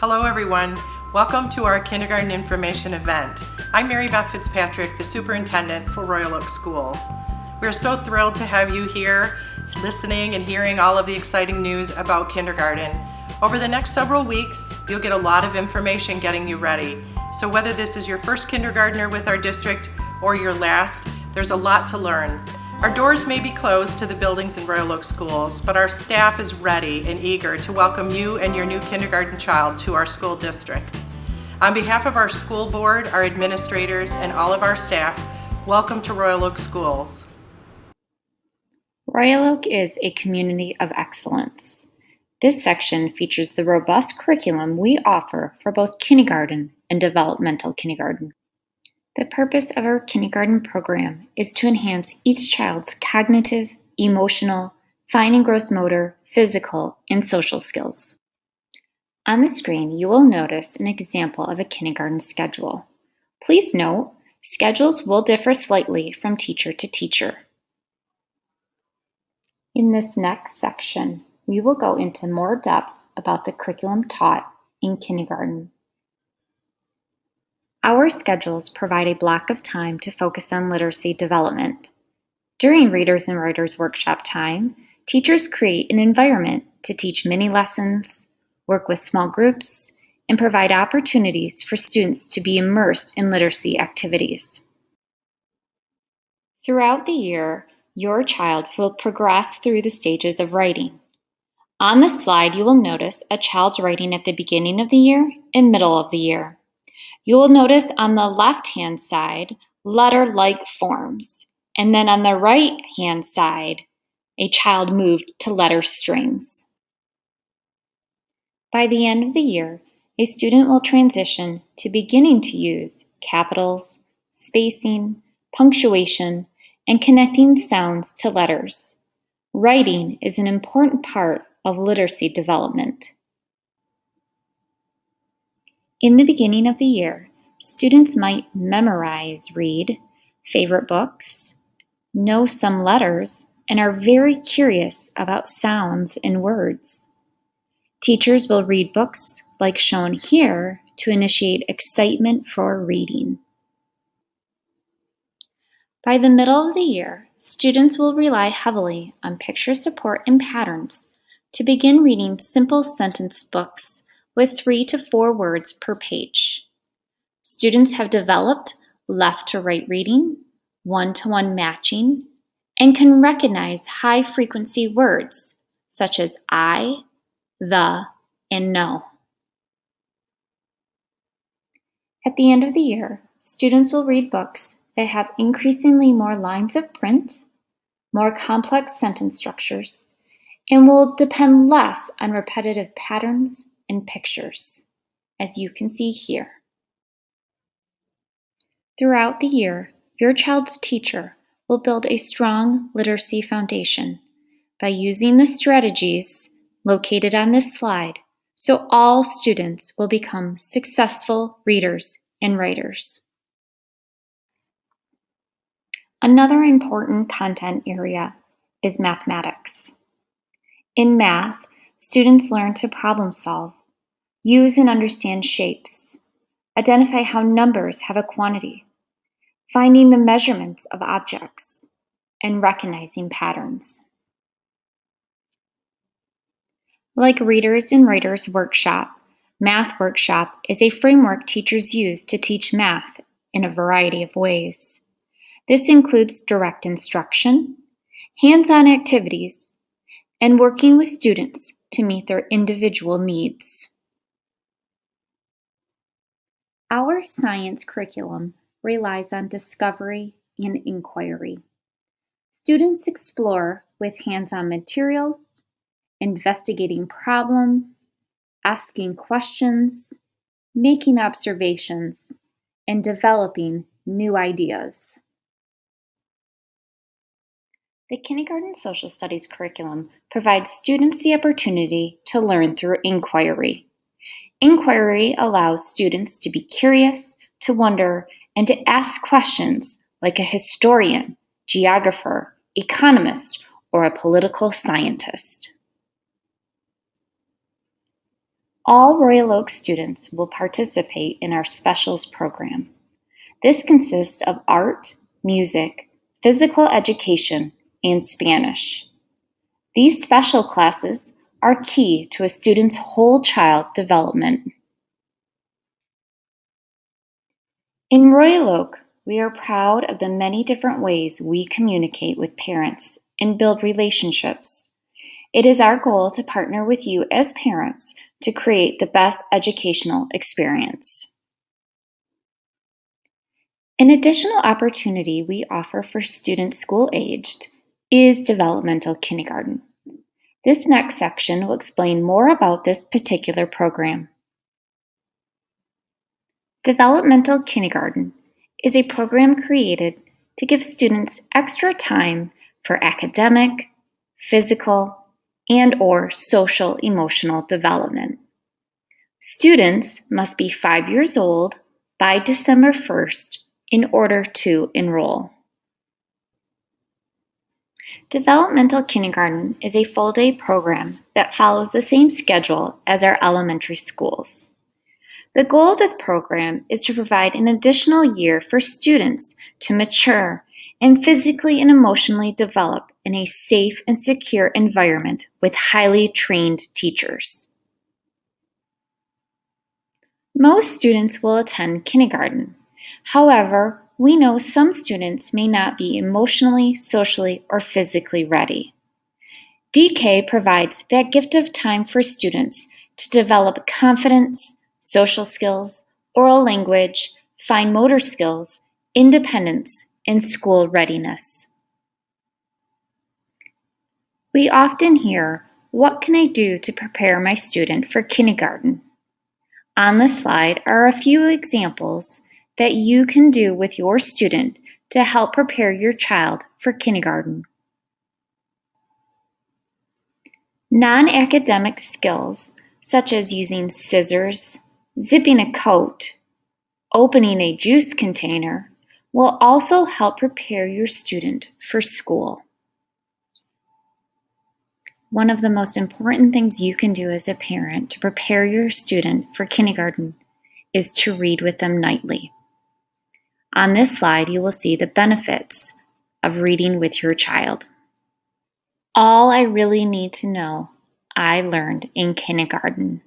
Hello everyone, welcome to our kindergarten information event. I'm Mary Beth Fitzpatrick, the superintendent for Royal Oak Schools. We're so thrilled to have you here listening and hearing all of the exciting news about kindergarten. Over the next several weeks, you'll get a lot of information getting you ready. So whether this is your first kindergartner with our district or your last, there's a lot to learn. Our doors may be closed to the buildings in Royal Oak Schools, but our staff is ready and eager to welcome you and your new kindergarten child to our school district. On behalf of our school board, our administrators, and all of our staff, welcome to Royal Oak Schools. Royal Oak is a community of excellence. This section features the robust curriculum we offer for both kindergarten and developmental kindergarten. The purpose of our kindergarten program is to enhance each child's cognitive, emotional, fine and gross motor, physical, and social skills. On the screen, you will notice an example of a kindergarten schedule. Please note, schedules will differ slightly from teacher to teacher. In this next section, we will go into more depth about the curriculum taught in kindergarten. Our schedules provide a block of time to focus on literacy development. During Readers and Writers Workshop time, teachers create an environment to teach mini lessons, work with small groups, and provide opportunities for students to be immersed in literacy activities. Throughout the year, your child will progress through the stages of writing. On the slide, you will notice a child's writing at the beginning of the year and middle of the year. You will notice on the left-hand side, letter-like forms, and then on the right-hand side, a child moved to letter strings. By the end of the year, a student will transition to beginning to use capitals, spacing, punctuation, and connecting sounds to letters. Writing is an important part of literacy development. In the beginning of the year, students might memorize, read favorite books, know some letters, and are very curious about sounds and words. Teachers will read books like shown here to initiate excitement for reading. By the middle of the year, students will rely heavily on picture support and patterns to begin reading simple sentence books with 3 to 4 words per page. Students have developed left-to-right reading, one-to-one matching, and can recognize high-frequency words such as I, the, and no. At the end of the year, students will read books that have increasingly more lines of print, more complex sentence structures, and will depend less on repetitive patterns and pictures, as you can see here. Throughout the year, your child's teacher will build a strong literacy foundation by using the strategies located on this slide, so all students will become successful readers and writers. Another important content area is mathematics. In math, students learn to problem solve, use and understand shapes, identify how numbers have a quantity, finding the measurements of objects, and recognizing patterns. Like Readers and Writers Workshop, Math Workshop is a framework teachers use to teach math in a variety of ways. This includes direct instruction, hands-on activities, and working with students to meet their individual needs. Our science curriculum relies on discovery and inquiry. Students explore with hands-on materials, investigating problems, asking questions, making observations, and developing new ideas. The Kindergarten Social Studies curriculum provides students the opportunity to learn through inquiry. Inquiry allows students to be curious, to wonder, and to ask questions like a historian, geographer, economist, or a political scientist. All Royal Oak students will participate in our specials program. This consists of art, music, physical education, and Spanish. These special classes are key to a student's whole child development. In Royal Oak, we are proud of the many different ways we communicate with parents and build relationships. It is our goal to partner with you as parents to create the best educational experience. An additional opportunity we offer for students school-aged is Developmental Kindergarten. This next section will explain more about this particular program. Developmental Kindergarten is a program created to give students extra time for academic, physical, and/or social-emotional development. Students must be 5 years old by December 1st in order to enroll. Developmental Kindergarten is a full-day program that follows the same schedule as our elementary schools. The goal of this program is to provide an additional year for students to mature and physically and emotionally develop in a safe and secure environment with highly trained teachers. Most students will attend kindergarten. However, we know some students may not be emotionally, socially, or physically ready. DK provides that gift of time for students to develop confidence, social skills, oral language, fine motor skills, independence, and school readiness. We often hear, "What can I do to prepare my student for kindergarten?" On this slide are a few examples that you can do with your student to help prepare your child for kindergarten. Non-academic skills, such as using scissors, zipping a coat, opening a juice container, will also help prepare your student for school. One of the most important things you can do as a parent to prepare your student for kindergarten is to read with them nightly. On this slide, you will see the benefits of reading with your child. All I really need to know, I learned in kindergarten.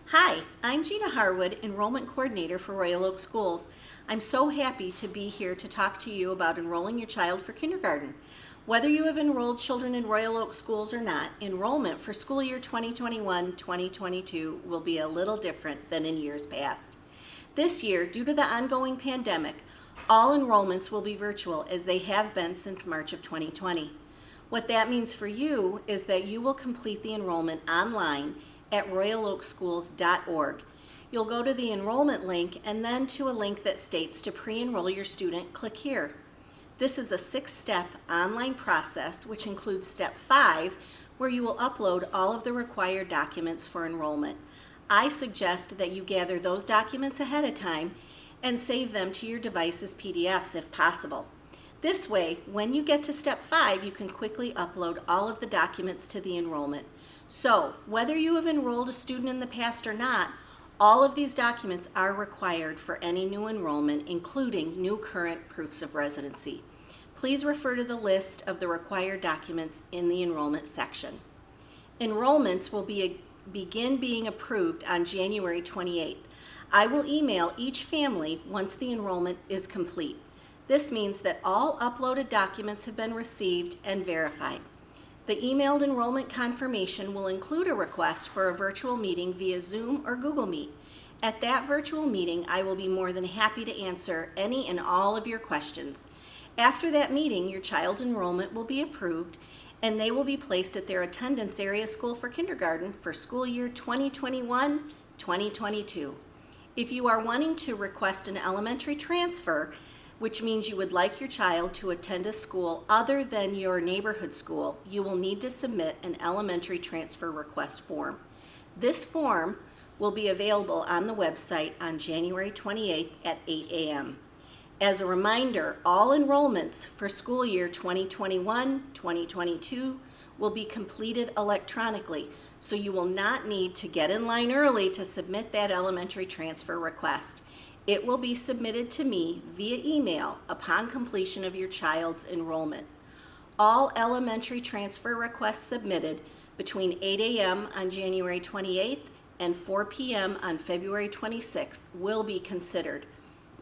Hi, I'm Gina Harwood, Enrollment Coordinator for Royal Oak Schools. I'm so happy to be here to talk to you about enrolling your child for kindergarten. Whether you have enrolled children in Royal Oak Schools or not, enrollment for school year 2021-2022 will be a little different than in years past. This year, due to the ongoing pandemic, all enrollments will be virtual as they have been since March of 2020. What that means for you is that you will complete the enrollment online at royaloakschools.org. You'll go to the enrollment link and then to a link that states to pre-enroll your student, click here. This is a 6-step online process which includes step 5, where you will upload all of the required documents for enrollment. I suggest that you gather those documents ahead of time and save them to your device's PDFs if possible. This way, when you get to step 5, you can quickly upload all of the documents to the enrollment. So, whether you have enrolled a student in the past or not, all of these documents are required for any new enrollment, including new current proofs of residency. Please refer to the list of the required documents in the enrollment section. Enrollments will begin being approved on January 28th. I will email each family once the enrollment is complete. This means that all uploaded documents have been received and verified. The emailed enrollment confirmation will include a request for a virtual meeting via Zoom or Google Meet. At that virtual meeting, I will be more than happy to answer any and all of your questions. After that meeting, your child's enrollment will be approved and they will be placed at their attendance area school for kindergarten for school year 2021-2022. If you are wanting to request an elementary transfer, which means you would like your child to attend a school other than your neighborhood school, you will need to submit an elementary transfer request form. This form will be available on the website on January 28th at 8 a.m. As a reminder, all enrollments for school year 2021-2022 will be completed electronically, so you will not need to get in line early to submit that elementary transfer request. It will be submitted to me via email upon completion of your child's enrollment. All elementary transfer requests submitted between 8 a.m. on January 28th and 4 p.m. on February 26th will be considered.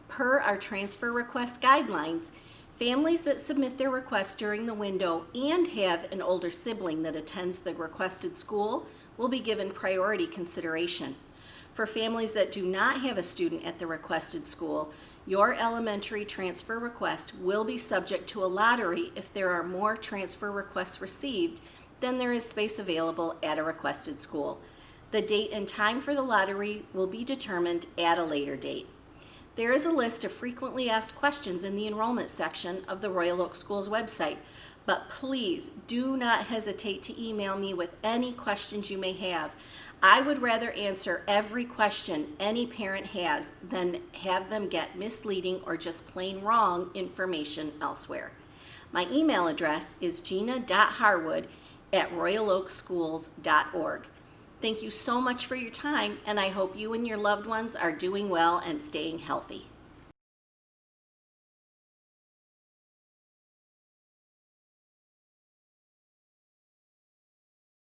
Per our transfer request guidelines, families that submit their request during the window and have an older sibling that attends the requested school will be given priority consideration. For families that do not have a student at the requested school, your elementary transfer request will be subject to a lottery if there are more transfer requests received than there is space available at a requested school. The date and time for the lottery will be determined at a later date. There is a list of frequently asked questions in the enrollment section of the Royal Oak Schools website, but please do not hesitate to email me with any questions you may have. I would rather answer every question any parent has than have them get misleading or just plain wrong information elsewhere. My email address is gina.harwood@royaloakschools.org. Thank you so much for your time, and I hope you and your loved ones are doing well and staying healthy.